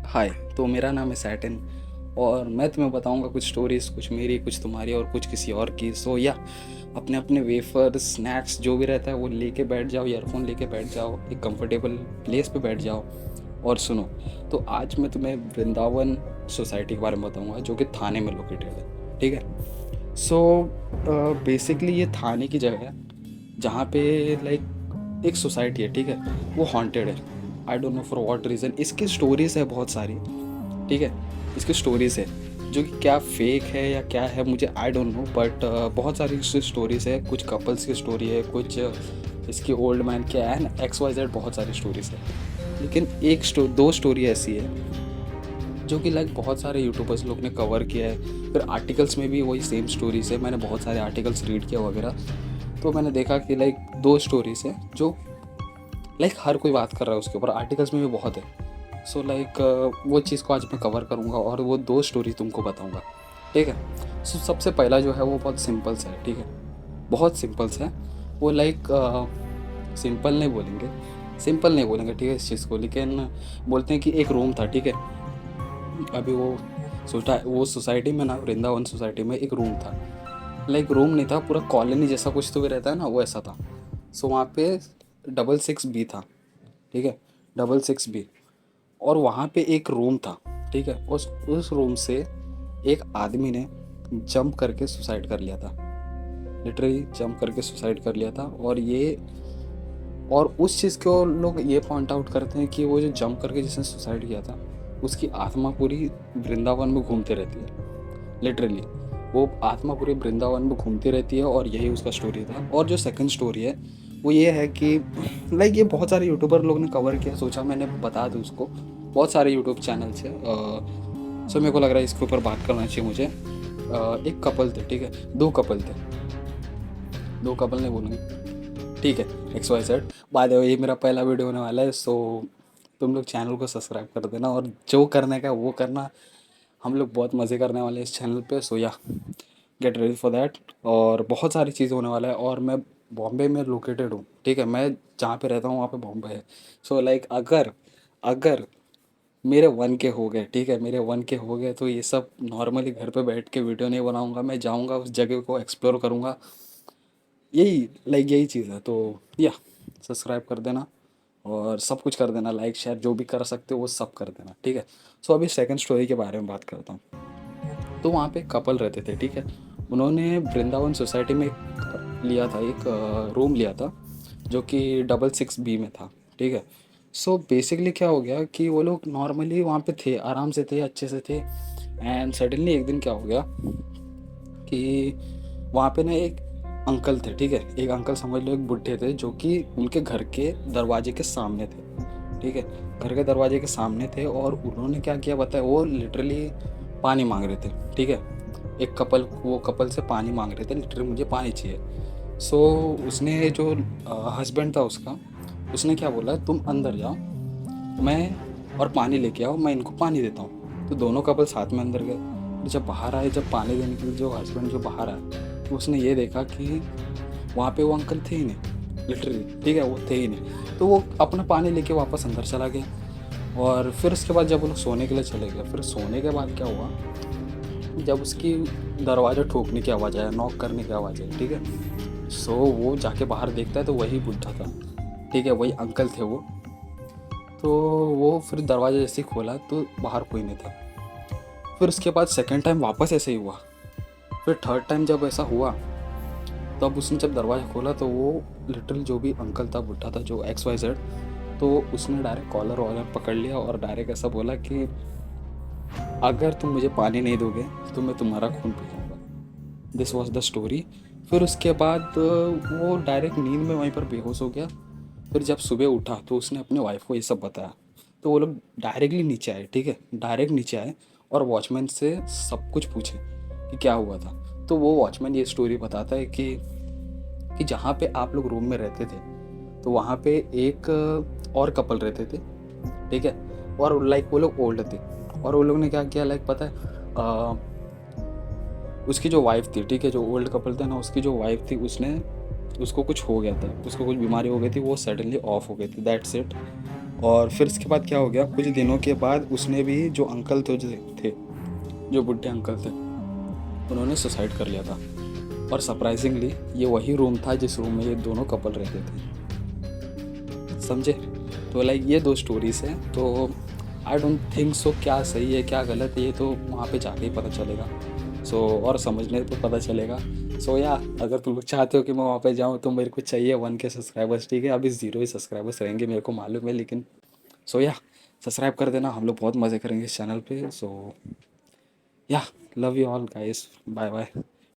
हाय। तो मेरा नाम है सैटिन और मैं तुम्हें बताऊंगा कुछ स्टोरीज, कुछ मेरी, कुछ तुम्हारी और कुछ किसी और की। सो या अपने अपने वेफर स्नैक्स जो भी रहता है वो लेके बैठ जाओ, ईयरफोन लेके बैठ जाओ, एक कंफर्टेबल प्लेस पे बैठ जाओ और सुनो। तो आज मैं तुम्हें वृंदावन सोसाइटी के बारे में बताऊंगा जो कि थाने में लोकेटेड है। ठीक है। सो बेसिकली ये थाने की जगह है जहाँ पे लाइक एक सोसाइटी है। ठीक है। वो हॉन्टेड है। I don't know for what reason. इसकी स्टोरीज है बहुत सारी। ठीक है। इसकी स्टोरीज है जो कि क्या फेक है या क्या है मुझे आई डोंट नो, बट बहुत सारी इसकी स्टोरीज है। कुछ कपल्स की स्टोरी है, कुछ इसकी ओल्ड मैन क्या है ना, एक्स वाई जेड, बहुत सारी स्टोरीज है। लेकिन दो स्टोरी ऐसी है जो कि लाइक बहुत सारे यूट्यूबर्स लोग ने कवर किया है। फिर आर्टिकल्स में भी वही सेम स्टोरीज है। मैंने बहुत सारे आर्टिकल्स रीड किया वगैरह, तो मैंने देखा कि लाइक दो स्टोरीज है जो लाइक हर कोई बात कर रहा है उसके ऊपर। आर्टिकल्स में भी बहुत है। सो लाइक वो चीज़ को आज मैं कवर करूँगा और वो दो स्टोरी तुमको बताऊँगा। ठीक है। सो सबसे पहला जो है वो बहुत सिंपल सा है। ठीक है। बहुत सिंपल सा है वो। लाइक सिंपल नहीं बोलेंगे ठीक है इस चीज़ को, लेकिन बोलते हैं कि एक रूम था। ठीक है। अभी वो सोसाइटी में ना, वृंदावन सोसाइटी में एक रूम था। लाइक रूम नहीं था, पूरा कॉलोनी जैसा कुछ तो भी रहता है ना, वो ऐसा था। सो वहाँ पे 66B था। ठीक है। 66B। और वहाँ पे एक रूम था। ठीक है। उस रूम से एक आदमी ने जंप करके सुसाइड कर लिया था। लिटरली जंप करके सुसाइड कर लिया था। और उस चीज़ को लोग ये पॉइंट आउट करते हैं कि वो जो जंप करके जिसने सुसाइड किया था उसकी आत्मा पूरी वृंदावन में घूमती रहती है। लिटरली वो आत्मा पूरे वृंदावन में घूमती रहती है और यही उसका स्टोरी था। और जो सेकंड स्टोरी है वो ये है कि लाइक ये बहुत सारे यूट्यूबर लोग ने कवर किया, सोचा मैंने बता दूँ उसको। बहुत सारे यूट्यूब चैनल्स है। सो मेरे को लग रहा है इसके ऊपर बात करना चाहिए मुझे। एक कपल थे। ठीक है। दो कपल थे। दो कपल नहीं बोलूँगी। ठीक है। X Y Z. बाद ये मेरा पहला वीडियो होने वाला है, सो तुम लोग चैनल को सब्सक्राइब कर देना और जो करने का है वो करना। हम लोग बहुत मज़े करने वाले हैं इस चैनल पे। सो या गेट रेडी फॉर दैट। और बहुत सारी चीज़ें होने वाला है। और मैं बॉम्बे में लोकेटेड हूँ। ठीक है। मैं जहाँ पे रहता हूँ वहाँ पे बॉम्बे है। सो लाइक अगर अगर मेरे 1K हो गए, ठीक है, मेरे 1K हो गए तो ये सब नॉर्मली घर पे बैठ के वीडियो नहीं बनाऊँगा। मैं जाऊँगा उस जगह को एक्सप्लोर करूँगा। यही चीज़ है। तो या सब्सक्राइब कर देना और सब कुछ कर देना, लाइक शेयर जो भी कर सकते हो वो सब कर देना। ठीक है। सो अभी सेकंड स्टोरी के बारे में बात करता हूँ। तो वहाँ पे कपल रहते थे। ठीक है। उन्होंने वृंदावन सोसाइटी में एक रूम लिया था जो कि 66B में था। ठीक है। सो बेसिकली क्या हो गया कि वो लोग नॉर्मली वहाँ पे थे, आराम से थे, अच्छे से थे। एंड सडनली एक दिन क्या हो गया कि वहाँ पे ना एक अंकल थे। ठीक है। एक अंकल समझ लो, एक बुढ़े थे जो कि उनके घर के दरवाजे के सामने थे। ठीक है। घर के दरवाजे के सामने थे और उन्होंने क्या किया बताया, वो लिटरली पानी मांग रहे थे। ठीक है। वो कपल से पानी मांग रहे थे, लिटरली मुझे पानी चाहिए। सो उसने जो हस्बैंड था उसका, उसने क्या बोला, तुम अंदर जाओ, मैं और पानी लेके आओ, मैं इनको पानी देता हूँ। तो दोनों कपल साथ में अंदर गए। तो जब बाहर आए, जब पानी देने के लिए जो हस्बैंड जो बाहर आया, तो उसने ये देखा कि वहाँ पे वो अंकल थे ही नहीं, लिटरली। ठीक है। वो थे ही नहीं। तो वो अपना पानी लेके वापस अंदर चला गया। और फिर उसके बाद जब वो लोग सोने के लिए चले गए, फिर सोने के बाद क्या हुआ, जब उसकी दरवाज़ा ठोकने की आवाज़ आया, नॉक करने की आवाज़ आई। ठीक है। सो वो जाके बाहर देखता है तो वही बुढ़ा था। ठीक है। वही अंकल थे वो। तो वो फिर दरवाज़ा जैसे ही खोला तो बाहर कोई नहीं था। फिर उसके बाद सेकंड टाइम वापस ऐसे ही हुआ। फिर थर्ड टाइम जब ऐसा हुआ, तब उसने जब दरवाज़ा खोला तो वो लिटरल जो भी अंकल था, बुढ़ा था, जो XYZ, तो उसने डायरेक्ट कॉलर वॉलर पकड़ लिया और डायरेक्ट ऐसा बोला कि अगर तुम मुझे पानी नहीं दोगे तो मैं तुम्हारा खून पी लूँगा। This was the story. फिर उसके बाद वो डायरेक्ट नींद में वहीं पर बेहोश हो गया। फिर जब सुबह उठा तो उसने अपने वाइफ को ये सब बताया। तो वो लोग डायरेक्टली नीचे आए। ठीक है। डायरेक्ट नीचे आए और वॉचमैन से सब कुछ पूछे कि क्या हुआ था। तो वो वॉचमैन ये स्टोरी बताता है कि जहाँ पे आप लोग रूम में रहते थे तो वहाँ पे एक और कपल रहते थे। ठीक है। और लाइक वो लोग ओल्ड थे। और वो लोग ने क्या किया, लाइक पता है, उसकी जो वाइफ थी, ठीक है, जो ओल्ड कपल था ना, उसकी जो वाइफ थी, उसको कुछ हो गया था, उसको कुछ बीमारी हो गई थी, वो सडनली ऑफ हो गई थी, दैट्स इट। और फिर इसके बाद क्या हो गया, कुछ दिनों के बाद उसने भी, जो अंकल थे, जो थे, जो बुढ़े अंकल थे, उन्होंने सुसाइड कर लिया था। और सरप्राइजिंगली ये वही रूम था जिस रूम में ये दोनों कपल रहते थे, समझे। तो लाइक ये दो स्टोरीज हैं। तो आई डोंट थिंक सो क्या सही है क्या गलत है, ये तो वहाँ पे जाके ही पता चलेगा। और समझने पे पता चलेगा। या अगर तुम लोग चाहते हो कि मैं वहाँ पे जाऊँ, तो मेरे को चाहिए 1K सब्सक्राइबर्स, ठीक है। अभी 0 ही सब्सक्राइबर्स रहेंगे, मेरे को मालूम है, लेकिन या सब्सक्राइब कर देना, हम लोग बहुत मज़े करेंगे इस चैनल पे। या love you all guys, bye bye.